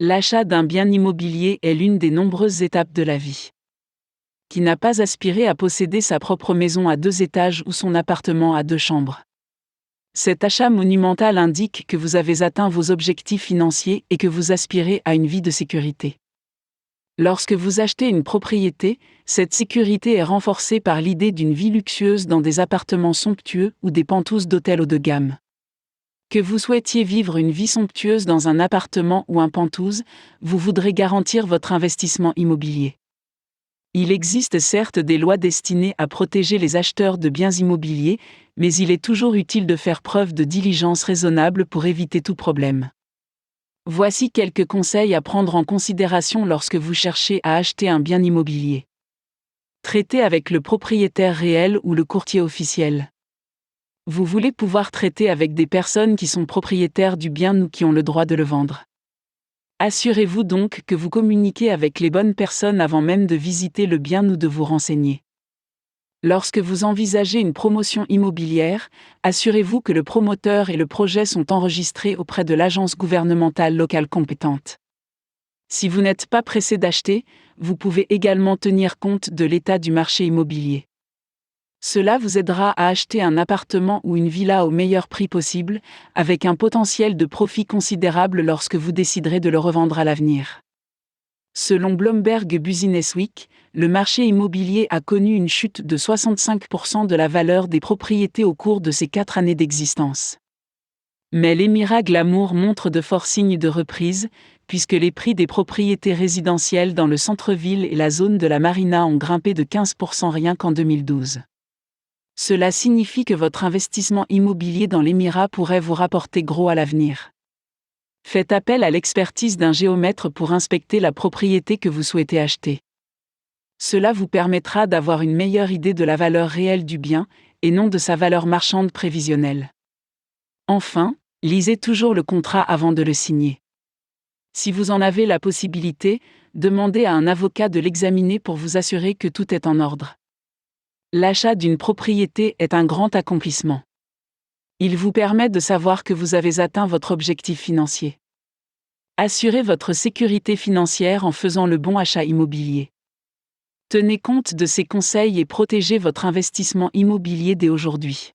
L'achat d'un bien immobilier est l'une des nombreuses étapes de la vie. Qui n'a pas aspiré à posséder sa propre maison à 2 étages ou son appartement à 2 chambres? Cet achat monumental indique que vous avez atteint vos objectifs financiers et que vous aspirez à une vie de sécurité. Lorsque vous achetez une propriété, cette sécurité est renforcée par l'idée d'une vie luxueuse dans des appartements somptueux ou des penthouses d'hôtels haut de gamme. Que vous souhaitiez vivre une vie somptueuse dans un appartement ou un penthouse, vous voudrez garantir votre investissement immobilier. Il existe certes des lois destinées à protéger les acheteurs de biens immobiliers, mais il est toujours utile de faire preuve de diligence raisonnable pour éviter tout problème. Voici quelques conseils à prendre en considération lorsque vous cherchez à acheter un bien immobilier. Traitez avec le propriétaire réel ou le courtier officiel. Vous voulez pouvoir traiter avec des personnes qui sont propriétaires du bien ou qui ont le droit de le vendre. Assurez-vous donc que vous communiquez avec les bonnes personnes avant même de visiter le bien ou de vous renseigner. Lorsque vous envisagez une promotion immobilière, assurez-vous que le promoteur et le projet sont enregistrés auprès de l'agence gouvernementale locale compétente. Si vous n'êtes pas pressé d'acheter, vous pouvez également tenir compte de l'état du marché immobilier. Cela vous aidera à acheter un appartement ou une villa au meilleur prix possible, avec un potentiel de profit considérable lorsque vous déciderez de le revendre à l'avenir. Selon Bloomberg Business Week, le marché immobilier a connu une chute de 65% de la valeur des propriétés au cours de ses 4 années d'existence. Mais l'Émirat Glamour montre de forts signes de reprise, puisque les prix des propriétés résidentielles dans le centre-ville et la zone de la Marina ont grimpé de 15% rien qu'en 2012. Cela signifie que votre investissement immobilier dans l'Émirat pourrait vous rapporter gros à l'avenir. Faites appel à l'expertise d'un géomètre pour inspecter la propriété que vous souhaitez acheter. Cela vous permettra d'avoir une meilleure idée de la valeur réelle du bien, et non de sa valeur marchande prévisionnelle. Enfin, lisez toujours le contrat avant de le signer. Si vous en avez la possibilité, demandez à un avocat de l'examiner pour vous assurer que tout est en ordre. L'achat d'une propriété est un grand accomplissement. Il vous permet de savoir que vous avez atteint votre objectif financier. Assurez votre sécurité financière en faisant le bon achat immobilier. Tenez compte de ces conseils et protégez votre investissement immobilier dès aujourd'hui.